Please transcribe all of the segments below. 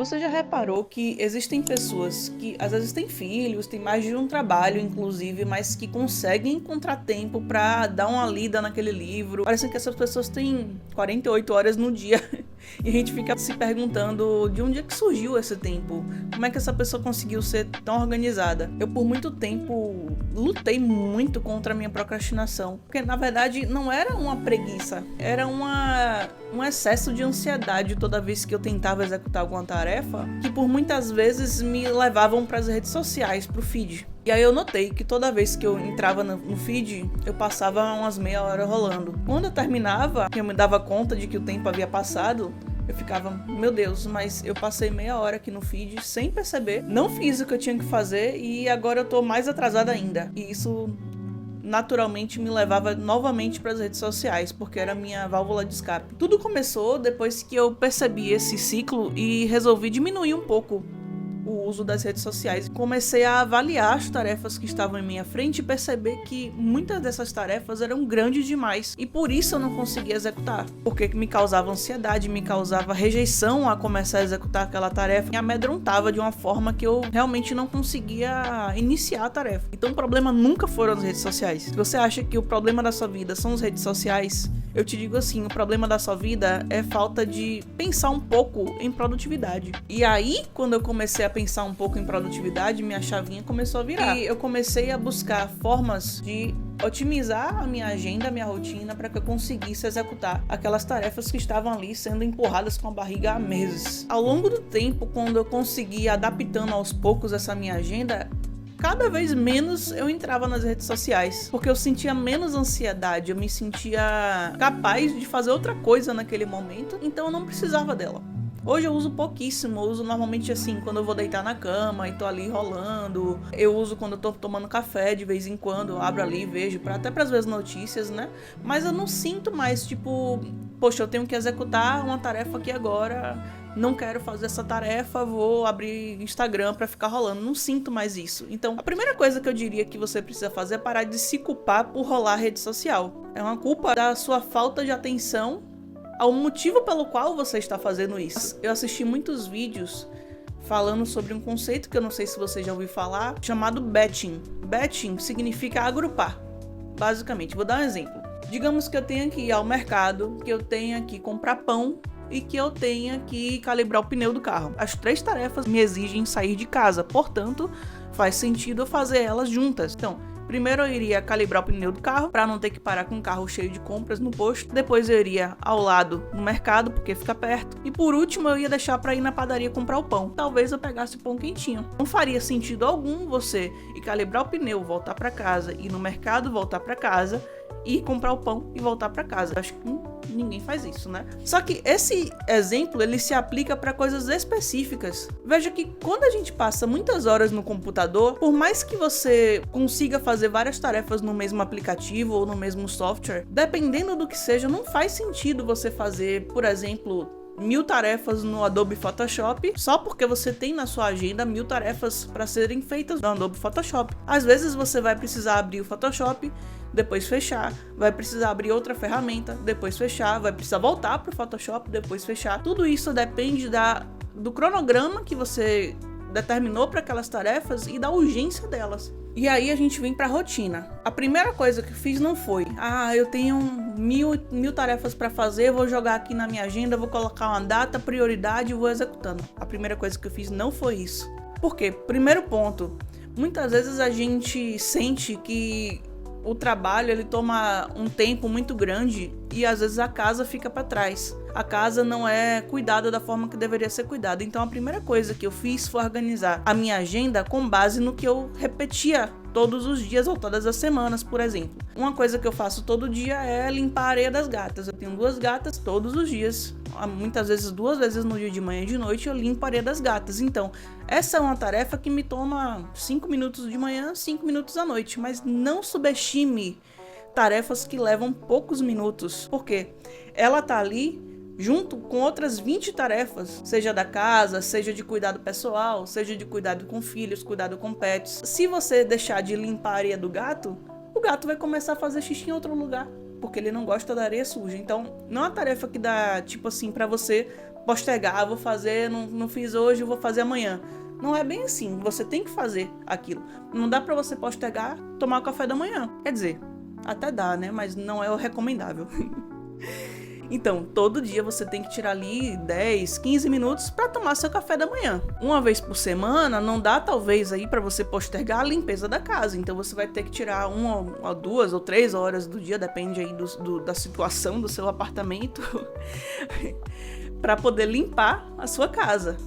Você já reparou que existem pessoas que às vezes têm filhos, têm mais de um trabalho, inclusive, mas que conseguem encontrar tempo pra dar uma lida naquele livro? Parece que essas pessoas têm 48 horas no dia e a gente fica se perguntando de onde é que surgiu esse tempo? Como é que essa pessoa conseguiu ser tão organizada? Eu, por muito tempo, lutei muito contra a minha procrastinação, porque na verdade não era uma preguiça, era um excesso de ansiedade toda vez que eu tentava executar alguma tarefa, que por muitas vezes me levavam para as redes sociais, pro feed. E aí eu notei que toda vez que eu entrava no feed, eu passava umas meia hora rolando. Quando eu terminava, que eu me dava conta de que o tempo havia passado, eu ficava, meu Deus, mas eu passei meia hora aqui no feed sem perceber, não fiz o que eu tinha que fazer e agora eu tô mais atrasada ainda. E isso naturalmente me levava novamente para as redes sociais, porque era a minha válvula de escape. Tudo começou depois que eu percebi esse ciclo e resolvi diminuir um pouco o uso das redes sociais. Comecei a avaliar as tarefas que estavam em minha frente e perceber que muitas dessas tarefas eram grandes demais e por isso eu não conseguia executar, porque me causava ansiedade, me causava rejeição a começar a executar aquela tarefa, me amedrontava de uma forma que eu realmente não conseguia iniciar a tarefa. Então o problema nunca foram as redes sociais. Se você acha que o problema da sua vida são as redes sociais, eu te digo assim, o problema da sua vida é falta de pensar um pouco em produtividade. E aí, quando eu comecei a pensar um pouco em produtividade, minha chavinha começou a virar. E eu comecei a buscar formas de otimizar a minha agenda, a minha rotina, para que eu conseguisse executar aquelas tarefas que estavam ali sendo empurradas com a barriga há meses. Ao longo do tempo, quando eu consegui adaptando aos poucos essa minha agenda, cada vez menos eu entrava nas redes sociais, porque eu sentia menos ansiedade, eu me sentia capaz de fazer outra coisa naquele momento, então eu não precisava dela. Hoje eu uso pouquíssimo, eu uso normalmente assim, quando eu vou deitar na cama e tô ali rolando. Eu uso quando eu tô tomando café de vez em quando, eu abro ali e vejo, até pras ver as notícias, né? Mas eu não sinto mais, tipo, poxa, eu tenho que executar uma tarefa aqui agora, não quero fazer essa tarefa, vou abrir Instagram pra ficar rolando. Não sinto mais isso. Então, a primeira coisa que eu diria que você precisa fazer é parar de se culpar por rolar rede social. É uma culpa da sua falta de atenção ao motivo pelo qual você está fazendo isso. Eu assisti muitos vídeos falando sobre um conceito que eu não sei se você já ouviu falar, chamado batching. Batching significa agrupar, basicamente. Vou dar um exemplo. Digamos que eu tenha que ir ao mercado, que eu tenha que comprar pão e que eu tenha que calibrar o pneu do carro. As três tarefas me exigem sair de casa, portanto, faz sentido eu fazer elas juntas. Então, primeiro eu iria calibrar o pneu do carro para não ter que parar com o carro cheio de compras no posto. Depois eu iria ao lado no mercado, porque fica perto. E por último eu ia deixar para ir na padaria comprar o pão. Talvez eu pegasse o pão quentinho. Não faria sentido algum você ir calibrar o pneu, voltar para casa, ir no mercado, voltar para casa, ir comprar o pão e voltar para casa. Acho que ninguém faz isso, né? Só que esse exemplo, ele se aplica para coisas específicas. Veja que quando a gente passa muitas horas no computador, por mais que você consiga fazer várias tarefas no mesmo aplicativo ou no mesmo software, dependendo do que seja, não faz sentido você fazer, por exemplo, 1000 tarefas no Adobe Photoshop só porque você tem na sua agenda 1000 tarefas para serem feitas no Adobe Photoshop. Às vezes você vai precisar abrir o Photoshop, depois fechar, vai precisar abrir outra ferramenta, depois fechar, vai precisar voltar para o Photoshop, depois fechar. Tudo isso depende do cronograma que você determinou para aquelas tarefas e da urgência delas. E aí a gente vem para a rotina. A primeira coisa que eu fiz não foi, eu tenho mil tarefas para fazer, vou jogar aqui na minha agenda, vou colocar uma data, prioridade e vou executando. A primeira coisa que eu fiz não foi isso. Por quê? Primeiro ponto, muitas vezes a gente sente que o trabalho ele toma um tempo muito grande e às vezes a casa fica para trás. A casa não é cuidada da forma que deveria ser cuidada. Então a primeira coisa que eu fiz foi organizar a minha agenda com base no que eu repetia todos os dias ou todas as semanas, por exemplo. Uma coisa que eu faço todo dia é limpar a areia das gatas. Eu tenho 2 gatas todos os dias. Muitas vezes 2 vezes no dia de manhã e de noite eu limpo a areia das gatas. Então, essa é uma tarefa que me toma 5 minutos de manhã, 5 minutos à noite. Mas não subestime tarefas que levam poucos minutos. Porque ela tá ali junto com outras 20 tarefas, seja da casa, seja de cuidado pessoal, seja de cuidado com filhos, cuidado com pets. Se você deixar de limpar a areia do gato, o gato vai começar a fazer xixi em outro lugar, porque ele não gosta da areia suja. Então, não é uma tarefa que dá, tipo assim, pra você postergar, vou fazer, não fiz hoje, vou fazer amanhã. Não é bem assim, você tem que fazer aquilo. Não dá pra você postergar tomar o café da manhã. Quer dizer, até dá, né? Mas não é o recomendável. Então, todo dia você tem que tirar ali 10, 15 minutos para tomar seu café da manhã. Uma vez por semana, não dá talvez aí para você postergar a limpeza da casa. Então, você vai ter que tirar 1 ou 2 ou 3 horas do dia, depende aí da situação do seu apartamento, para poder limpar a sua casa.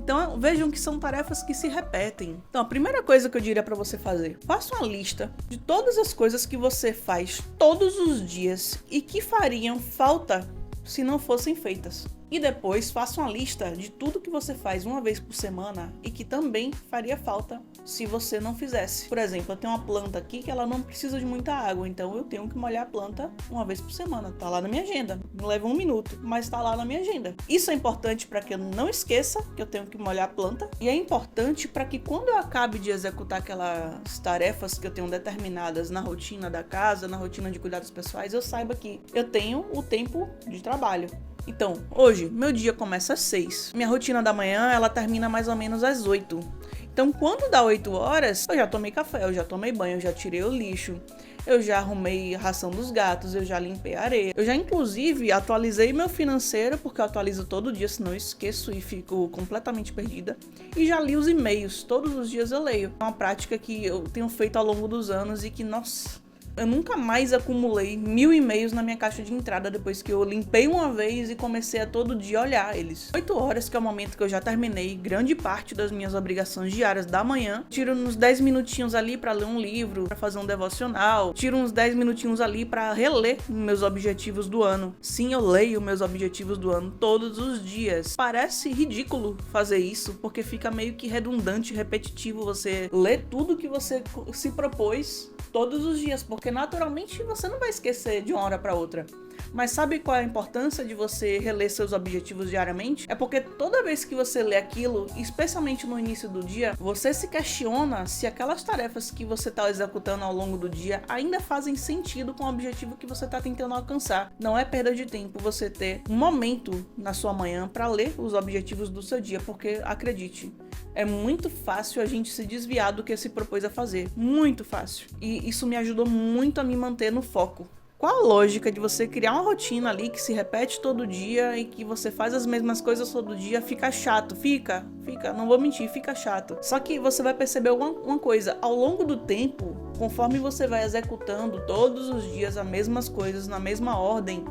Então, vejam que são tarefas que se repetem. Então, a primeira coisa que eu diria para você fazer, faça uma lista de todas as coisas que você faz todos os dias e que fariam falta se não fossem feitas. E depois, faça uma lista de tudo que você faz uma vez por semana e que também faria falta se você não fizesse. Por exemplo, eu tenho uma planta aqui que ela não precisa de muita água, então eu tenho que molhar a planta uma vez por semana. Tá lá na minha agenda. Não leva 1 minuto, mas tá lá na minha agenda. Isso é importante para que eu não esqueça que eu tenho que molhar a planta. E é importante para que quando eu acabe de executar aquelas tarefas que eu tenho determinadas na rotina da casa, na rotina de cuidados pessoais, eu saiba que eu tenho o tempo de trabalho. Então, hoje, meu dia começa às 6. Minha rotina da manhã, ela termina mais ou menos às 8. Então, quando dá 8 horas, eu já tomei café, eu já tomei banho, eu já tirei o lixo, eu já arrumei a ração dos gatos, eu já limpei a areia. Eu já, inclusive, atualizei meu financeiro, porque eu atualizo todo dia, senão eu esqueço e fico completamente perdida. E já li os e-mails, todos os dias eu leio. É uma prática que eu tenho feito ao longo dos anos e que, nossa... Eu nunca mais acumulei 1000 e-mails na minha caixa de entrada depois que eu limpei uma vez e comecei a todo dia olhar eles. 8 horas, que é o momento que eu já terminei grande parte das minhas obrigações diárias da manhã. Tiro uns 10 minutinhos ali para ler um livro, para fazer um devocional. Tiro uns 10 minutinhos ali para reler meus objetivos do ano. Sim, eu leio meus objetivos do ano todos os dias. Parece ridículo fazer isso, porque fica meio que redundante, repetitivo você ler tudo que você se propôs todos os dias, porque naturalmente você não vai esquecer de uma hora para outra. Mas sabe qual é a importância de você reler seus objetivos diariamente? É porque toda vez que você lê aquilo, especialmente no início do dia, você se questiona se aquelas tarefas que você está executando ao longo do dia ainda fazem sentido com o objetivo que você está tentando alcançar. Não é perda de tempo você ter um momento na sua manhã para ler os objetivos do seu dia, porque acredite, é muito fácil a gente se desviar do que se propôs a fazer. Muito fácil. E isso me ajudou muito a me manter no foco. Qual a lógica de você criar uma rotina ali que se repete todo dia e que você faz as mesmas coisas todo dia? Fica chato, fica, não vou mentir, fica chato. Só que você vai perceber uma coisa, ao longo do tempo, conforme você vai executando todos os dias as mesmas coisas na mesma ordem,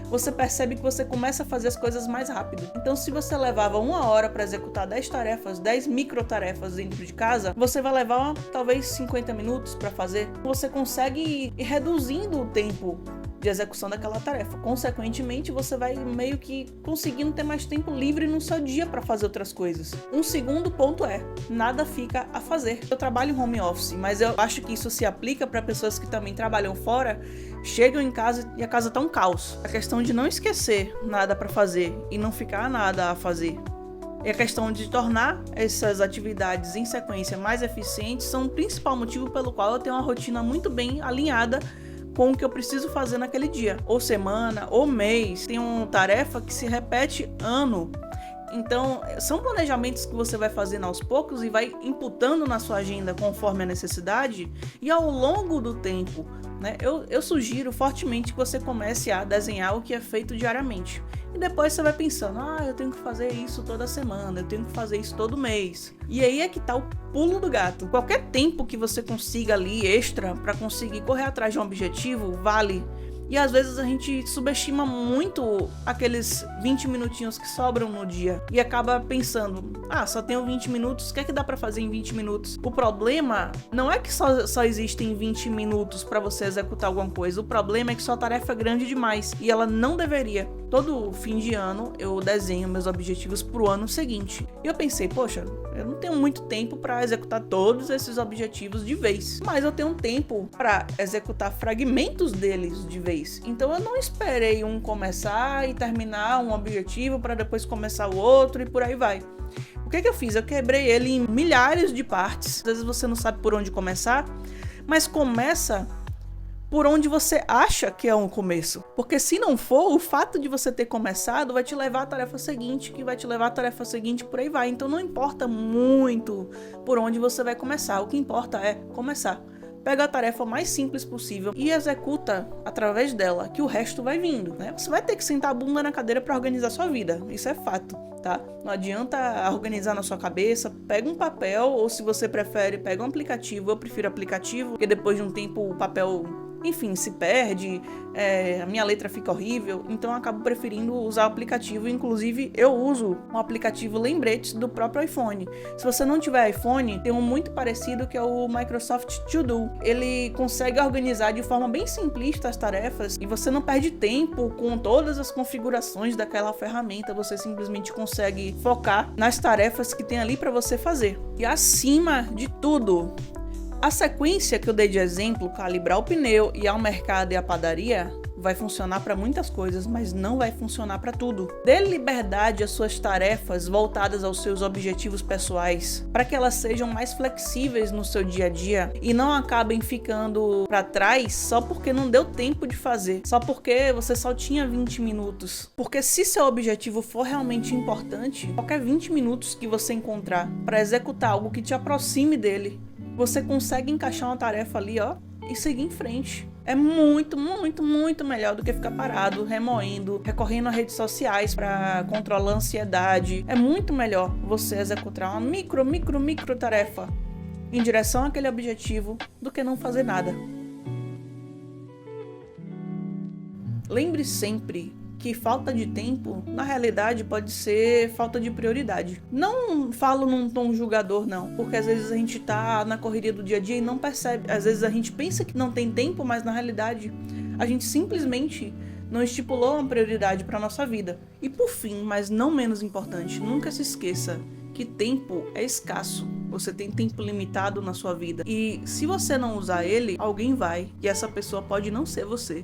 você percebe que você começa a fazer as coisas mais rápido. Então, se você levava 1 hora para executar 10 tarefas, 10 microtarefas dentro de casa, você vai levar talvez 50 minutos para fazer. Você consegue ir reduzindo o tempo de execução daquela tarefa. Consequentemente, você vai meio que conseguindo ter mais tempo livre no seu dia para fazer outras coisas. Um segundo ponto é, nada fica a fazer. Eu trabalho em home office, mas eu acho que isso se aplica para pessoas que também trabalham fora, chegam em casa e a casa tá um caos. A questão de não esquecer nada para fazer e não ficar nada a fazer. E a questão de tornar essas atividades em sequência mais eficientes são o principal motivo pelo qual eu tenho uma rotina muito bem alinhada com o que eu preciso fazer naquele dia, ou semana, ou mês. Tem uma tarefa que se repete ano. Então, são planejamentos que você vai fazendo aos poucos e vai imputando na sua agenda conforme a necessidade e ao longo do tempo, né? Eu sugiro fortemente que você comece a desenhar o que é feito diariamente. E depois você vai pensando, eu tenho que fazer isso toda semana, eu tenho que fazer isso todo mês. E aí é que tá o pulo do gato. Qualquer tempo que você consiga ali extra para conseguir correr atrás de um objetivo, vale. E às vezes a gente subestima muito aqueles 20 minutinhos que sobram no dia e acaba pensando, só tenho 20 minutos, o que é que dá pra fazer em 20 minutos? O problema não é que só existem 20 minutos pra você executar alguma coisa, o problema é que sua tarefa é grande demais e ela não deveria. Todo fim de ano eu desenho meus objetivos pro ano seguinte. E eu pensei, poxa, eu não tenho muito tempo pra executar todos esses objetivos de vez, mas eu tenho tempo pra executar fragmentos deles de vez. Então eu não esperei um começar e terminar um objetivo para depois começar o outro e por aí vai. O que eu fiz? Eu quebrei ele em milhares de partes. Às vezes você não sabe por onde começar, mas começa por onde você acha que é um começo. Porque se não for, o fato de você ter começado vai te levar à tarefa seguinte, que vai te levar à tarefa seguinte, por aí vai. Então não importa muito por onde você vai começar, o que importa é começar. Pega a tarefa mais simples possível e executa através dela, que o resto vai vindo, né? Você vai ter que sentar a bunda na cadeira para organizar sua vida, isso é fato, tá? Não adianta organizar na sua cabeça, pega um papel, ou se você prefere, pega um aplicativo. Eu prefiro aplicativo, porque depois de um tempo o papel, enfim, se perde, a minha letra fica horrível, então eu acabo preferindo usar o aplicativo. Inclusive eu uso um aplicativo Lembretes do próprio iPhone. Se você não tiver iPhone, tem um muito parecido que é o Microsoft To Do. Ele consegue organizar de forma bem simplista as tarefas e você não perde tempo com todas as configurações daquela ferramenta, você simplesmente consegue focar nas tarefas que tem ali para você fazer. E acima de tudo, a sequência que eu dei de exemplo, calibrar o pneu, ir ao mercado e à padaria, vai funcionar para muitas coisas, mas não vai funcionar para tudo. Dê liberdade às suas tarefas voltadas aos seus objetivos pessoais, para que elas sejam mais flexíveis no seu dia a dia e não acabem ficando para trás só porque não deu tempo de fazer, só porque você só tinha 20 minutos. Porque se seu objetivo for realmente importante, qualquer 20 minutos que você encontrar para executar algo que te aproxime dele, você consegue encaixar uma tarefa ali, ó, e seguir em frente. É muito, muito, muito melhor do que ficar parado, remoendo, recorrendo a redes sociais para controlar a ansiedade. É muito melhor você executar uma micro tarefa em direção àquele objetivo do que não fazer nada. Lembre sempre que falta de tempo, na realidade, pode ser falta de prioridade. Não falo num tom julgador, não, porque às vezes a gente tá na correria do dia a dia e não percebe. Às vezes a gente pensa que não tem tempo, mas na realidade a gente simplesmente não estipulou uma prioridade para nossa vida. E por fim, mas não menos importante, nunca se esqueça que tempo é escasso. Você tem tempo limitado na sua vida. E se você não usar ele, alguém vai. E essa pessoa pode não ser você.